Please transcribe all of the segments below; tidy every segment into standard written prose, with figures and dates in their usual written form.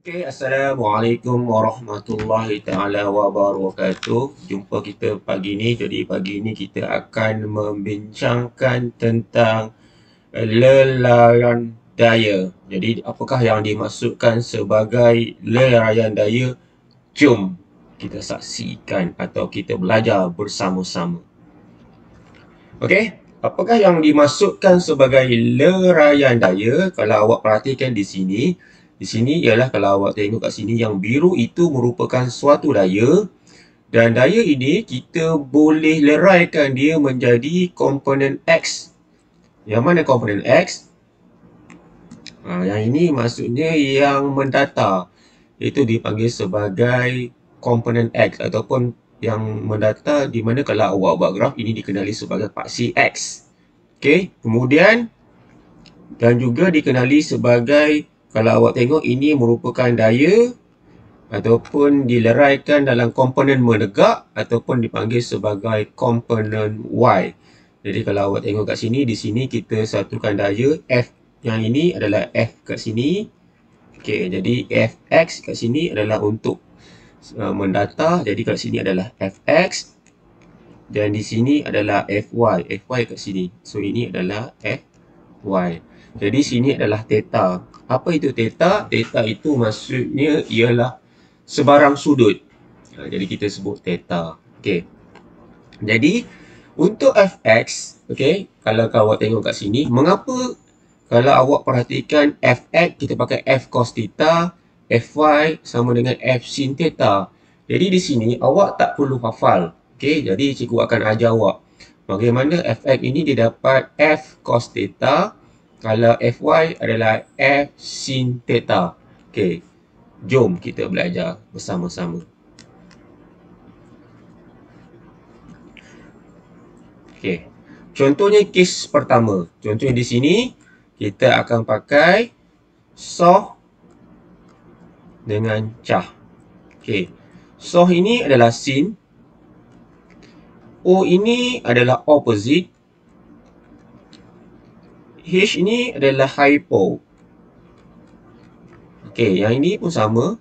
Okay, Assalamualaikum warahmatullahi ta'ala wabarakatuh. Jumpa kita pagi ni. Jadi pagi ni kita akan membincangkan tentang lelayan daya. Jadi apakah yang dimaksudkan sebagai lelayan daya? Jom kita saksikan atau kita belajar bersama-sama. Okey, apakah yang dimaksudkan sebagai lelayan daya? Kalau awak perhatikan di sini ialah kalau awak tengok kat sini yang biru itu merupakan suatu daya, dan daya ini kita boleh leraikan dia menjadi komponen X. Yang mana komponen X? Yang ini maksudnya yang mendata. Itu dipanggil sebagai komponen X ataupun yang mendata, di mana kalau awak buat graf ini dikenali sebagai paksi X. Okey, kemudian dan juga dikenali sebagai, kalau awak tengok ini merupakan daya ataupun dileraikan dalam komponen menegak ataupun dipanggil sebagai komponen Y. Jadi kalau awak tengok kat sini, di sini kita satukan daya F, yang ini adalah F kat sini. Okey, jadi Fx kat sini adalah untuk mendata. Jadi kat sini adalah Fx dan di sini adalah Fy. Fy kat sini. So ini adalah Fy. Jadi sini adalah theta. Apa itu theta? Theta itu maksudnya ialah sebarang sudut. Jadi kita sebut theta. Okey. Jadi untuk Fx, okey, kalau awak tengok kat sini, mengapa kalau awak perhatikan Fx kita pakai F cos theta, Fy sama dengan F sin theta. Jadi di sini awak tak perlu hafal. Okey, jadi cikgu akan ajar awak bagaimana Fx ini didapat F cos theta, kalau Fy adalah F sin theta. Okey, jom kita belajar bersama-sama. Okey, contohnya kes pertama. Contohnya di sini kita akan pakai soh dengan cah. Okey, soh ini adalah sin, O ini adalah opposite, H ini adalah hypo. Okey, yang ini pun sama.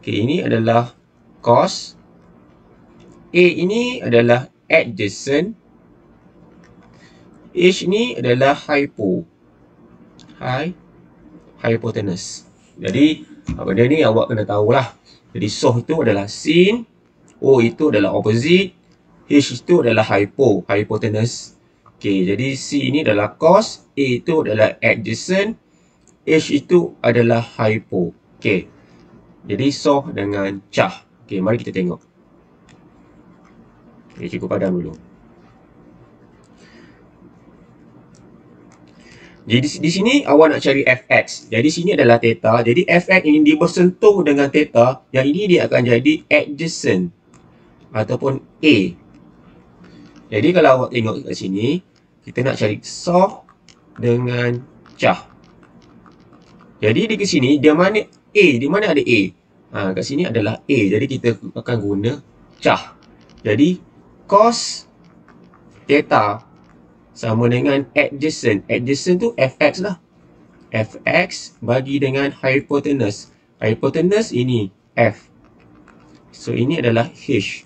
Okey, ini adalah cos. A ini adalah adjacent. H ini adalah hypo. Hypotenuse. Jadi, benda ni awak kena tahulah. Jadi, soh itu adalah sin, O itu adalah opposite, H itu adalah hypotenuse. Okey, jadi C ini adalah cos, A itu adalah adjacent, H itu adalah hypo. Okey, jadi soh dengan cah. Okey, mari kita tengok. Okey, cikgu padam dulu. Jadi di sini awak nak cari Fx. Jadi sini adalah theta. Jadi Fx ini dia bersentuh dengan theta. Yang ini dia akan jadi adjacent ataupun A. Jadi kalau awak tengok kat sini, kita nak cari soh dengan cah. Jadi di sini dia mana A? Di mana ada A? Kat sini adalah A. Jadi kita akan guna cah. Jadi cos theta sama dengan adjacent. Adjacent tu Fx lah. Fx bagi dengan hypotenuse. Hypotenuse ini F. So ini adalah H.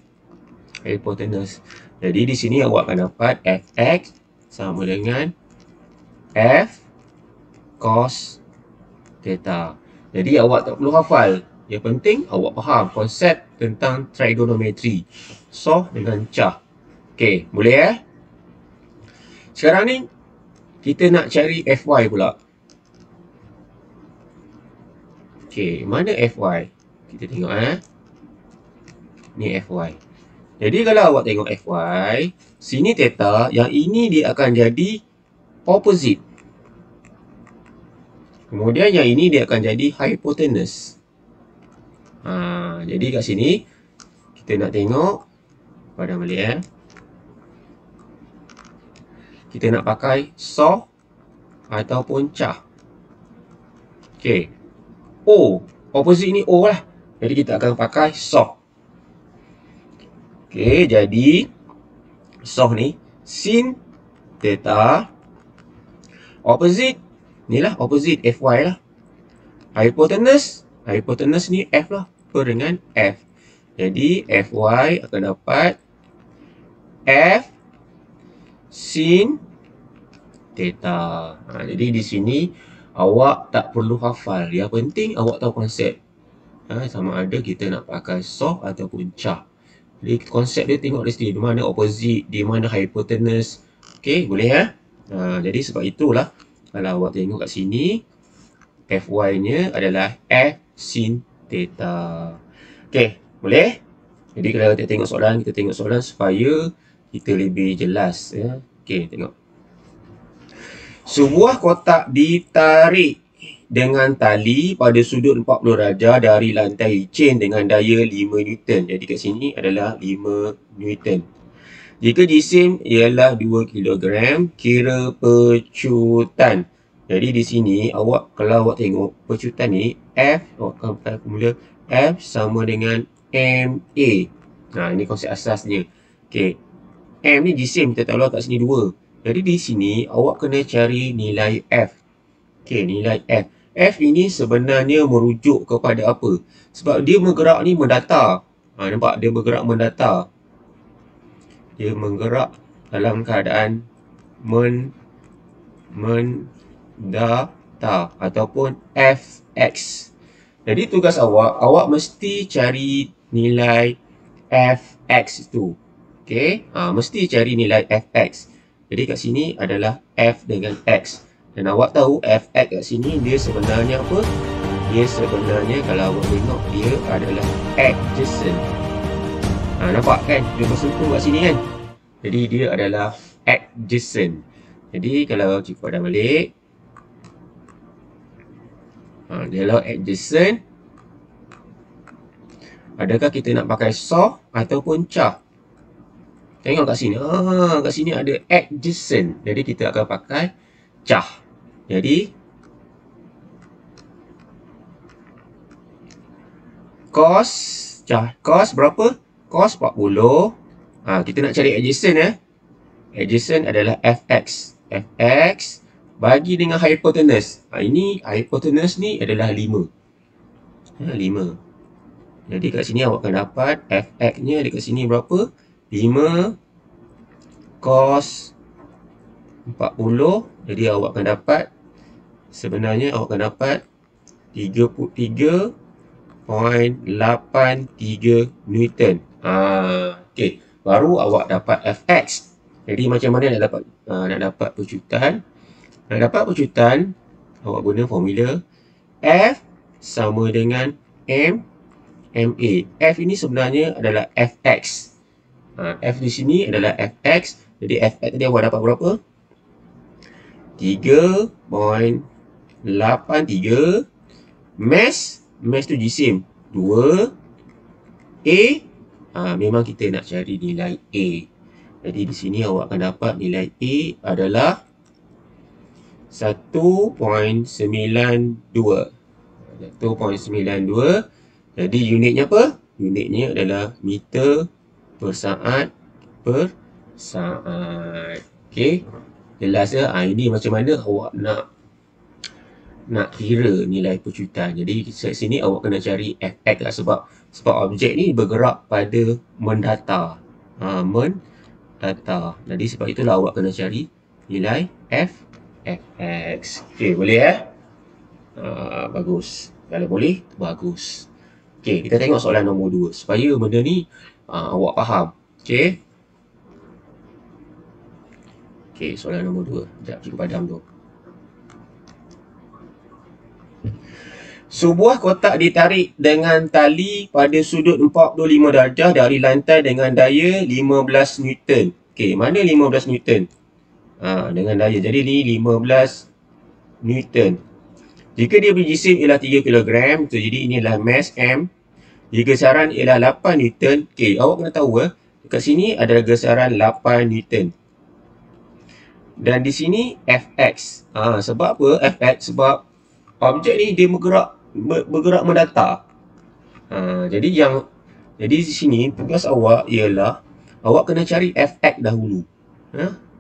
Hypotenuse. Jadi di sini awak akan dapat Fx sama dengan F cos theta. Jadi awak tak perlu hafal. Yang penting awak faham konsep tentang trigonometri. Soh dengan cah. Okey, boleh Sekarang ni kita nak cari Fy pula. Okey, mana Fy? Kita tengok Ni Fy. Jadi kalau awak tengok Fy, sini theta, yang ini dia akan jadi opposite. Kemudian yang ini dia akan jadi hypotenuse. Jadi kat sini kita nak tengok padam balik kita nak pakai soh ataupun cah. Okey. O, opposite ni O lah. Jadi kita akan pakai soh. Okey, jadi soh ni sin theta, opposite, ni lah opposite Fy lah. Hypotenuse Hipotenus ni F lah. Per dengan F. Jadi Fy akan dapat F sin theta. Jadi di sini awak tak perlu hafal. Yang penting awak tahu konsep. Sama ada kita nak pakai soft ataupun char. Jadi konsep dia tengok di sini. Di mana opposite, di mana hypotenuse. Okey, boleh ya? Jadi sebab itulah kalau awak tengok kat sini, Fy-nya adalah F sin theta. Okey, boleh? Jadi kalau kita tengok soalan supaya kita lebih jelas ya. Okey, tengok. Sebuah kotak ditarik dengan tali pada sudut 40 darjah dari lantai licin dengan daya 5 Newton. Jadi kat sini adalah 5 Newton. Jika jisim ialah 2 kilogram, kira pecutan. Jadi di sini kalau awak tengok pecutan ni F, awak akan pakai formula F sama dengan MA. Ini konsep asasnya. Okey. M ni jisim, kita tahu kat sini 2. Jadi di sini awak kena cari nilai F. Okey, nilai F. F ini sebenarnya merujuk kepada apa? Sebab dia bergerak ni mendatar. Nampak? Dia bergerak mendatar. Dia menggerak dalam keadaan mendatar ataupun Fx. Jadi tugas awak mesti cari nilai Fx tu. Okey, mesti cari nilai Fx. Jadi kat sini adalah F dengan X. Dan awak tahu Fx kat sini dia sebenarnya apa? Dia sebenarnya kalau awak tengok dia adalah adjacent. Nampak kan? Dia bersentuh kat sini kan? Jadi dia adalah adjacent. Jadi kalau cikgu padan balik, dia adalah adjacent. Adakah kita nak pakai soft ataupun char? Tengok kat sini. Kat sini ada adjacent. Jadi kita akan pakai char. Jadi cos char. Cos berapa? Cos 40. Kita nak cari adjacent ya. Adjacent adalah Fx. Fx bagi dengan hypotenuse. Ini hypotenuse ni adalah 5. 5. Jadi kat sini awak akan dapat Fx-nya dekat sini berapa? 5 cos 40. Jadi awak akan dapat, sebenarnya awak akan dapat 33.83 Newton. Okey, baru awak dapat Fx. Jadi macam mana nak dapat pecutan? Nak dapat pecutan, awak guna formula F sama dengan MA. F ini sebenarnya adalah Fx. F di sini adalah Fx. Jadi Fx tadi awak dapat berapa? 3.83. Mass tu jisim 2. A, memang kita nak cari nilai A. Jadi di sini awak akan dapat nilai A adalah 1.92. 1.92. Jadi unitnya apa? Unitnya adalah meter per saat per saat. Okey. Jelas ya? Ini macam mana awak nak kira nilai pecutan. Jadi sini awak kena cari Fx lah, sebab objek ni bergerak pada mendatar. Mendatar. Jadi sebab itulah awak kena cari nilai Fx. Okey, boleh ya? Bagus. Kalau boleh, bagus. Okey, kita tengok soalan nombor 2 supaya benda ni awak faham. Okey. Okey, soalan nombor 2. Sekejap cikgu padam tu. Sebuah kotak ditarik dengan tali pada sudut 45 darjah dari lantai dengan daya 15 Newton. Okey, mana 15 Newton? Dengan daya. Jadi ni 15 Newton. Jika dia berjisim ialah 3 kg, jadi ini adalah mass M. Jika gesaran ialah 8 Newton. Okey, awak kena tahu dekat sini ada gesaran 8 Newton. Dan di sini Fx. Sebab apa Fx? Sebab objek ni dia bergerak mendatar. Jadi di sini tugas awak ialah awak kena cari Fx dahulu.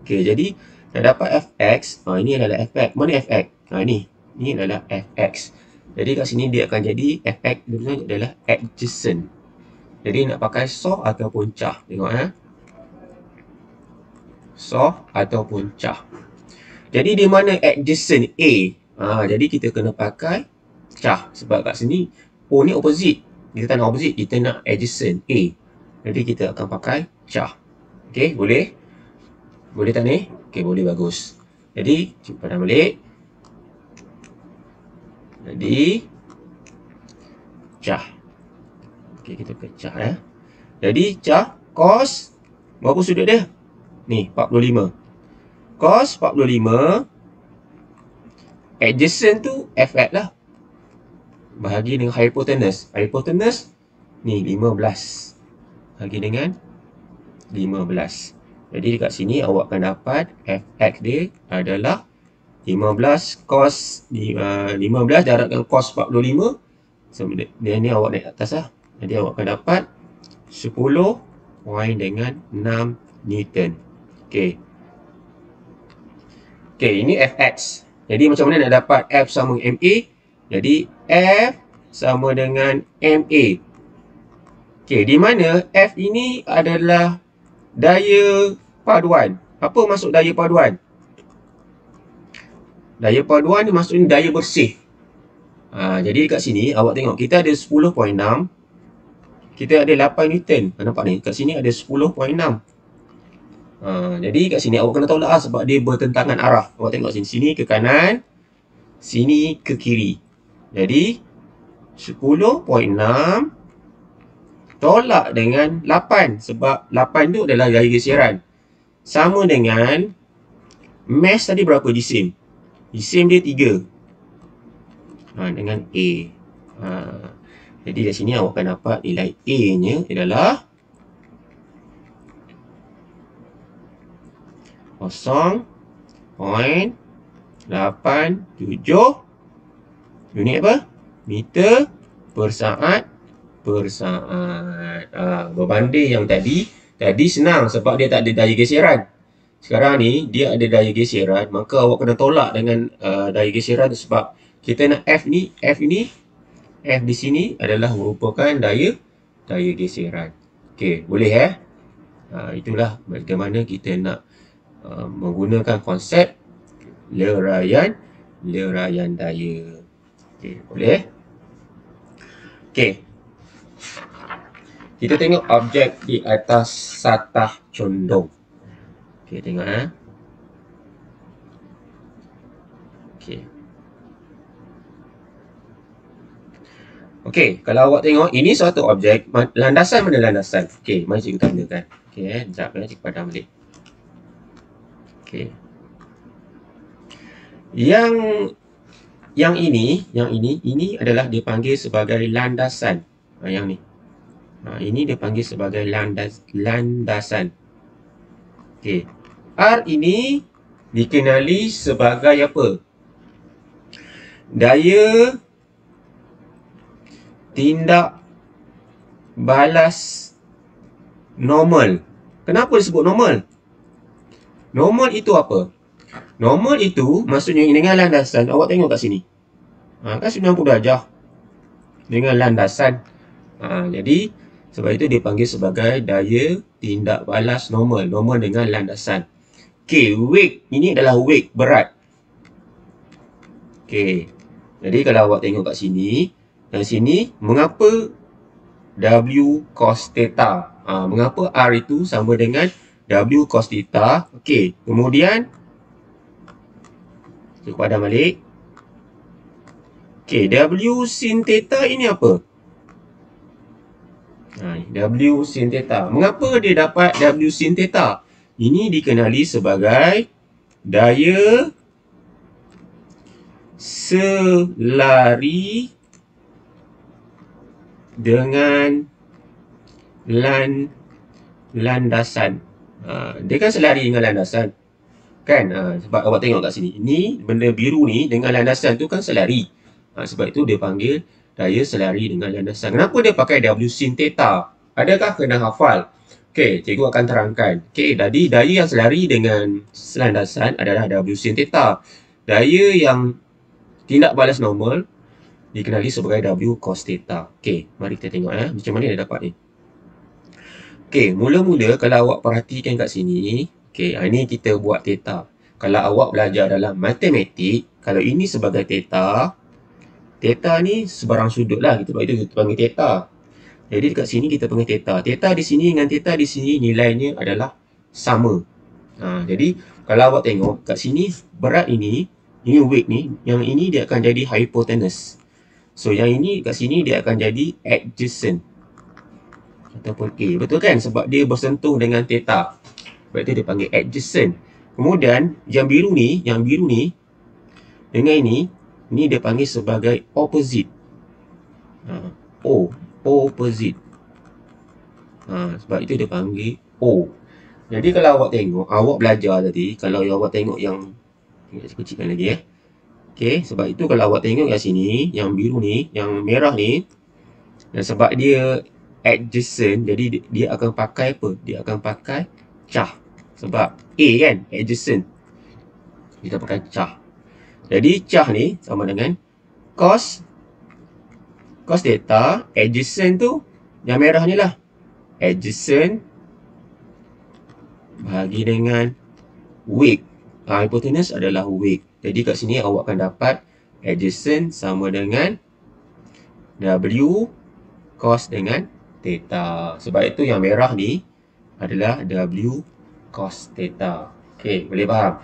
Okey, jadi nak dapat Fx, ini adalah Fx. Mana Fx? Ini adalah Fx. Jadi kat sini dia akan jadi fx dia adalah adjacent. Jadi nak pakai soh ataupun cah. Tengok soh ataupun cah. Jadi di mana adjacent A? Jadi kita kena pakai cah. Sebab kat sini O ni opposite. Kita tak nak opposite, kita nak adjacent A. Jadi kita akan pakai cah. Okey, boleh? Boleh tak ni? Okey, boleh, bagus. Jadi, simpan balik. Jadi, cah. Okey, kita pecah Jadi, cah cos berapa sudut dia? Ni, 45. Cos 45 adjacent tu fx lah. Bahagi dengan hypotenuse. Hypotenuse ni 15. Bahagi dengan 15. Jadi dekat sini awak akan dapat fx dia adalah 15 cos 15 darabkan cos 45. So dia ni awak naik atas lah. Jadi awak akan dapat 10 poin dengan 6 Newton. Okey. Okey, ini fx. Jadi macam mana nak dapat F sama MA? Jadi F sama dengan MA. Okey, di mana F ini adalah daya paduan. Apa maksud daya paduan? Daya paduan ni maksudnya daya bersih. Jadi kat sini awak tengok kita ada 10.6. Kita ada 8 Newton. Nampak ni? Kat sini ada 10.6. Jadi kat sini awak kena tolak lah sebab dia bertentangan arah. Awak tengok sini. Sini ke kanan. Sini ke kiri. Jadi 10.6 tolak dengan 8. Sebab 8 tu adalah gaya geseran. Sama dengan mass tadi berapa jisim? Jisim dia 3. Dengan A. Jadi dari sini awak akan dapat nilai A nya adalah 0.87 unit apa? Meter per saat berbanding yang tadi senang sebab dia tak ada daya geseran. Sekarang ni dia ada daya geseran, maka awak kena tolak dengan daya geseran sebab kita nak F ni, F di sini adalah merupakan daya geseran. Okey, boleh itulah bagaimana kita nak menggunakan konsep leraian daya. Okey, boleh? Okey. Kita tengok objek di atas satah condong. Okey, tengok Okey. Okey, kalau awak tengok ini suatu objek, landasan mana landasan? Okey, mari cikgu tandakan. Okey, sekejap cikgu padam balik. Okey. Yang ini adalah dipanggil sebagai landasan. Yang ni. Ini dipanggil sebagai landasan. Okey. R ini dikenali sebagai apa? Daya tindak balas normal. Kenapa disebut normal? Normal itu apa? Normal itu maksudnya dengan landasan. Awak tengok kat sini. Kan 90 darjah. Dengan landasan. Jadi sebab itu dipanggil sebagai daya tindak balas normal. Normal dengan landasan. Okey, weight. Ini adalah weight, berat. Okey. Jadi kalau awak tengok kat sini. Dan sini, mengapa W cos theta? Mengapa R itu sama dengan W cos theta? Okey, kemudian kita padam balik. Okey, W sin theta ini apa? W sin theta. Mengapa dia dapat W sin theta? Ini dikenali sebagai daya selari dengan landasan. Dia kan selari dengan landasan. Kan? Sebab awak tengok kat sini. Ini benda biru ni dengan landasan tu kan selari. Sebab itu dia panggil daya selari dengan landasan. Kenapa dia pakai W sin theta? Adakah kena hafal? Okey, cikgu akan terangkan. Okey, jadi daya yang selari dengan landasan adalah W sin theta. Daya yang tindak balas normal dikenali sebagai W cos theta. Okey, mari kita tengok macam mana dia dapat ni. Okey, mula-mula kalau awak perhatikan kat sini, okey, ini kita buat theta. Kalau awak belajar dalam matematik, kalau ini sebagai theta, theta ni sebarang sudut lah, kita buat itu kita panggil theta. Jadi dekat sini kita panggil theta. Theta di sini dengan theta di sini nilainya adalah sama. Jadi kalau awak tengok kat sini berat ini weight ni, yang ini dia akan jadi hypotenuse. So yang ini kat sini dia akan jadi adjacent ataupun A. Betul kan? Sebab dia bersentuh dengan theta. Sebab itu dia panggil adjacent. Kemudian yang biru ni dengan ini dia panggil sebagai opposite. Opposite. Sebab itu dia panggil O. Jadi kalau awak tengok, awak belajar tadi, kalau awak tengok yang kecilkan lagi Okey, sebab itu kalau awak tengok kat sini, yang biru ni, yang merah ni, dan sebab dia adjacent, jadi dia akan pakai apa? Dia akan pakai cah. Sebab A kan, adjacent. Kita pakai cah. Jadi cah ni sama dengan cos theta, adjacent tu yang merah ni lah. Adjacent bahagi dengan weight. Hypotenuse adalah weight. Jadi kat sini awak akan dapat adjacent sama dengan W cos dengan theta. Sebab itu yang merah ni adalah W cos theta. Okey, boleh faham?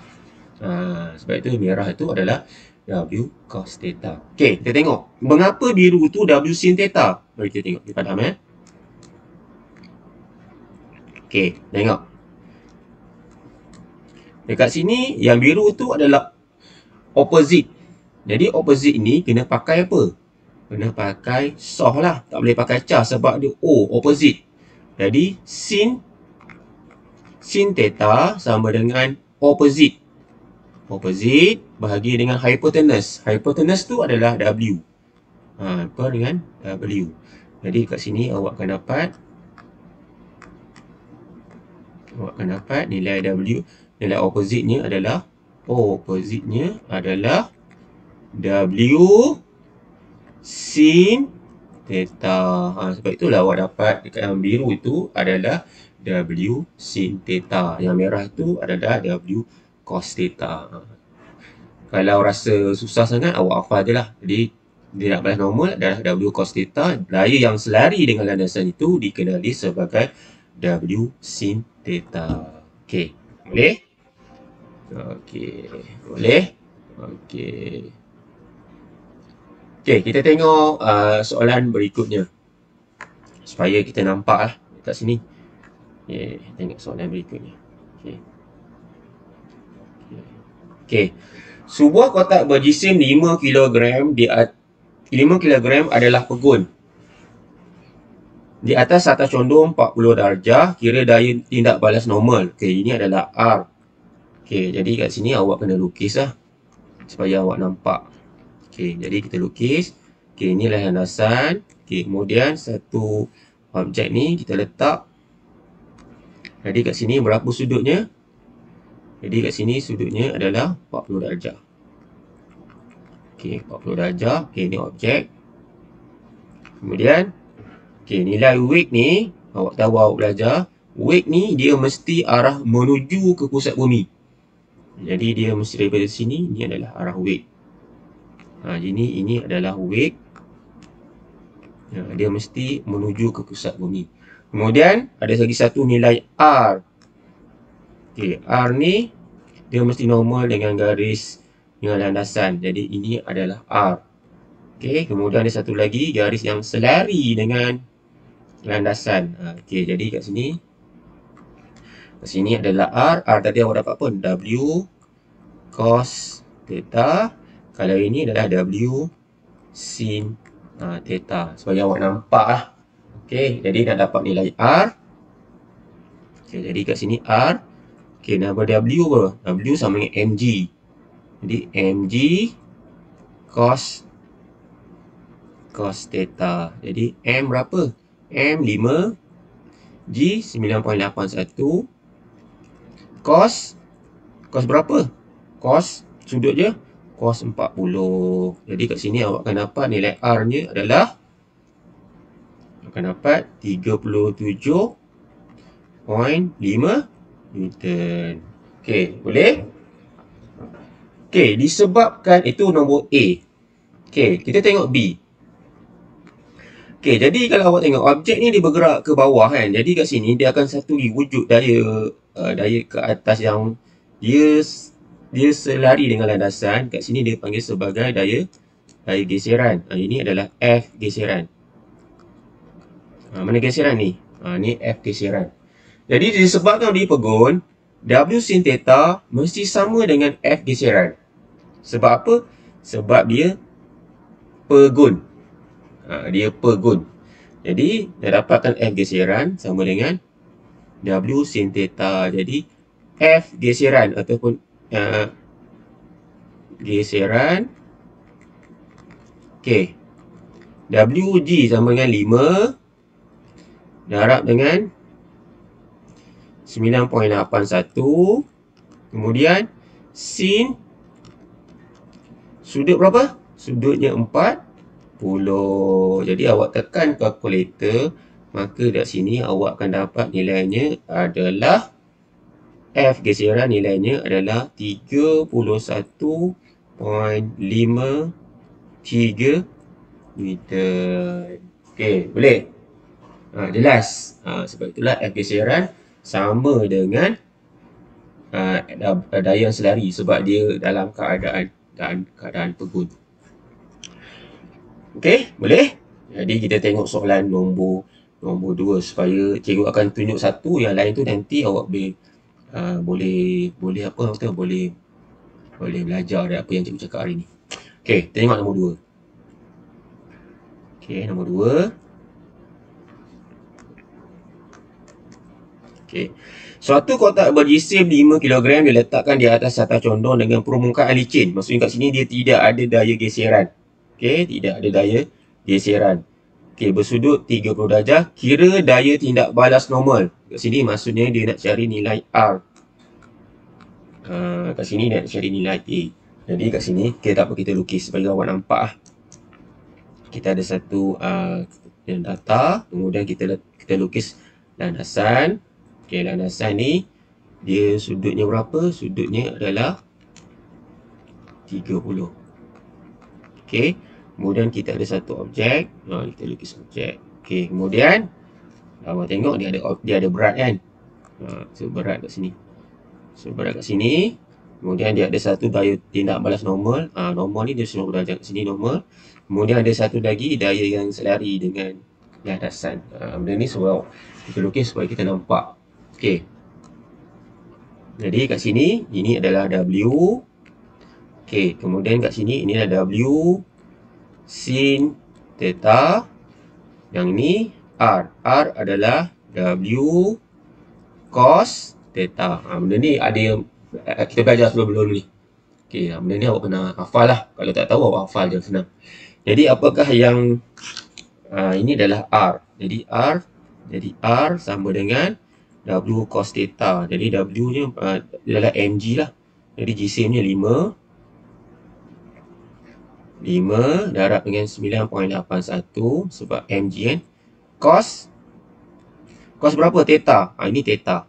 Sebab itu merah itu adalah W cos theta. Okey, kita tengok. Mengapa biru tu W sin theta? Mari kita tengok. Kita faham Okey, tengok. Dekat sini yang biru tu adalah opposite. Jadi opposite ni kena pakai apa? Kena pakai soh lah. Tak boleh pakai cah sebab dia O, opposite. Jadi sin theta sama dengan opposite. Opposite bahagi dengan hypotenuse. Hypotenuse tu adalah W. Apa dengan W. Jadi kat sini awak akan dapat nilai W. Nilai opposite-nya adalah W sin theta. Sebab itulah awak dapat dekat yang biru itu adalah W sin theta. Yang merah itu adalah W cos theta. Kalau rasa susah sangat, awak hafal je lah. Jadi dia nak balas normal adalah W cos theta. Daya yang selari dengan landasan itu dikenali sebagai W sin theta. Okey. Boleh? Okey. Boleh? Okey. Okey, kita tengok soalan berikutnya. Supaya kita nampak lah dekat sini. Okey, tengok soalan berikutnya. Okey. Sebuah kotak berjisim 5 kg 5 kg adalah pegun. Di atas atas condong 40 darjah, kira daya tindak balas normal. Okey, ini adalah R. Okey, jadi kat sini awak kena lukis lah supaya awak nampak. Okey, jadi kita lukis. Okey, inilah landasan. Okey, kemudian satu objek ni kita letak. Jadi kat sini berapa sudutnya? Jadi kat sini sudutnya adalah 40 darjah. Okey, 40 darjah. Okey, ini objek. Kemudian okey, nilai weight ni, awak tahu awak belajar, weight ni dia mesti arah menuju ke pusat bumi. Jadi dia mesti daripada sini, ni adalah arah weight. Jadi ini adalah weight. Dia mesti menuju ke pusat bumi. Kemudian ada lagi satu nilai R. Okey, R ni dia mesti normal dengan garis dengan landasan. Jadi ini adalah R. Okey, kemudian ada satu lagi garis yang selari dengan landasan. Okey, jadi kat sini adalah R. R tadi awak dapat apa? W cos theta. Kalau ini adalah W sin theta. Supaya awak nampak lah. Okey, jadi dah dapat nilai R. Okey, jadi kat sini R. Okey, nama W apa? W sama dengan mg. Jadi mg cos theta. Jadi M berapa? M 5, G 9.81. Cos berapa? Cos sudut je cos 40. Jadi kat sini awak akan dapat nilai R-nya adalah akan dapat 37.5 Newton. Okey, boleh? Okey, disebabkan itu nombor A. Okey, kita tengok B. Okey, jadi kalau awak tengok objek ni dia bergerak ke bawah kan. Jadi kat sini dia akan satu wujud daya daya ke atas yang dia selari dengan landasan. Kat sini dia panggil sebagai daya geseran. Ini adalah F geseran. Mana geseran ni? Ni F geseran. Jadi disebabkan dia pegun, W sin theta mesti sama dengan F geseran. Sebab apa? Sebab dia pegun. Dia pegun. Jadi, dah dapatkan F geseran sama dengan W sin theta. Jadi, F geseran ataupun geseran. Okey. WG sama dengan 5 darab dengan 9.81. Kemudian, sin sudut berapa? Sudutnya 40. Jadi awak tekan kalkulator, maka kat sini awak akan dapat nilainya adalah F geseran nilainya adalah 31.53 Newton. Okey, boleh? Jelas. Sebab itulah F geseran sama dengan daya selari sebab dia dalam keadaan pegun. Okey, boleh? Jadi kita tengok soalan nombor 2 supaya cikgu akan tunjuk satu, yang lain tu nanti awak boleh belajar dari apa yang cikgu cakap hari ni. Okey, tengok nombor 2. Okey, nombor 2. Okey. Suatu kotak berjisim 5 kg diletakkan di atas atas condong dengan permukaan licin. Maksudnya kat sini dia tidak ada daya geseran. Okey, tidak ada daya geseran. Okey, bersudut 30 darjah. Kira daya tindak balas normal. Kat sini maksudnya dia nak cari nilai R. Kat sini dia nak cari nilai A. Jadi kat sini, tak apa, kita lukis bagi awak nampak. Kita ada satu data. Kemudian kita lukis landasan. Okey, landasan ni dia sudutnya berapa? Sudutnya adalah 30. Okey. Kemudian kita ada satu objek. Kita lukis objek. Okey, kemudian awak tengok dia ada berat kan? So berat kat sini. Kemudian dia ada satu daya tindak balas normal. Normal ni dia 90 darjah, kat sini normal. Kemudian ada satu lagi daya yang selari dengan landasan. Benda ni sebab kita lukis supaya kita nampak. Okey. Jadi kat sini ini adalah W. Okey, kemudian kat sini ini adalah W sin theta. Yang ni R. R adalah W cos theta. Benda ni ada yang kita belajar sebelum ni. Okey, benda ni awak kena hafal lah. Kalau tak tahu awak hafal je, senang. Jadi apakah yang ini adalah R. Jadi R sama dengan W cos theta. Jadi W nya adalah mg lah. Jadi jisimnya 5 darab dengan 9.81 sebab mg kan. Cos berapa? Theta. Ini theta.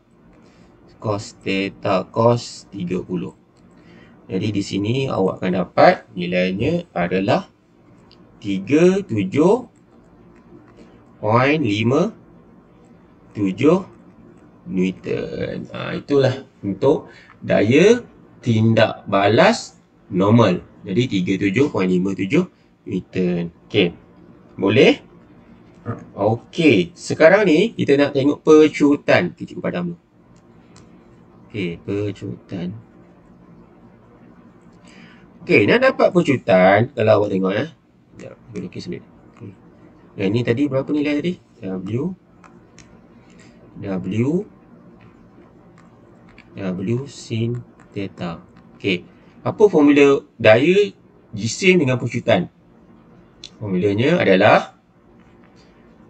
Cos theta, cos 30. Jadi di sini awak akan dapat nilainya adalah 37.57 Newton. Itulah untuk daya tindak balas normal. Jadi 37.57 Newton. Okey. Boleh? Okey. Sekarang ni kita nak tengok pecutan. Kita padam dulu. Okey, pecutan. Okey, nak dapat pecutan, kalau awak tengok sekejap, kita lukis sendiri. Okay. Yang ni tadi berapa nilai tadi? W sin theta. Okey. Apa formula daya jisim dengan pecutan? Formulanya adalah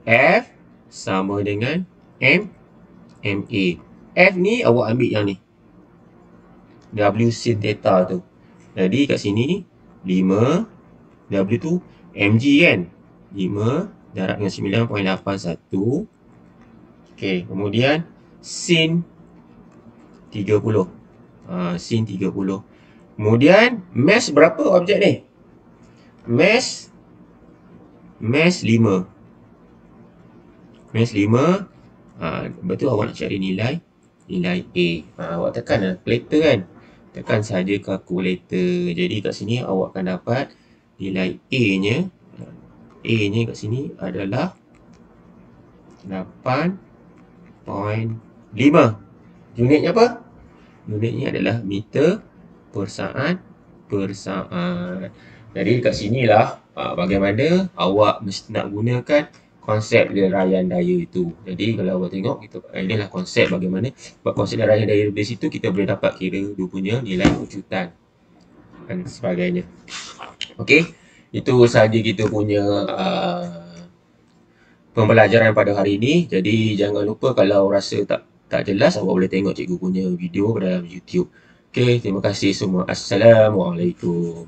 F sama dengan MA. F ni awak ambil yang ni. W sin theta tu. Jadi kat sini 5 W tu mg kan. 5 darab dengan 9.81. Okey, kemudian sin 30. Sin 30. Kemudian mass berapa objek ni? Mass 5. Mass 5. Betul awak nak cari nilai A. Awak tekan kalkulator kan. Tekan saja kalkulator. Jadi kat sini awak akan dapat nilai A-nya. A-nya kat sini adalah 8.5. Unitnya apa? Unitnya adalah meter per saat per saat. Jadi kat sinilah bagaimana awak mesti nak gunakan konsep leraian daya itu. Jadi kalau awak tengok, inilah konsep bagaimana buat konsep leraian daya. Dari situ kita boleh dapat kira dia punya nilai ujutan dan sebagainya. Okey, itu sahaja kita punya pembelajaran pada hari ini. Jadi jangan lupa kalau rasa tak jelas, awak boleh tengok cikgu punya video dalam YouTube. Okey, terima kasih semua. Assalamualaikum.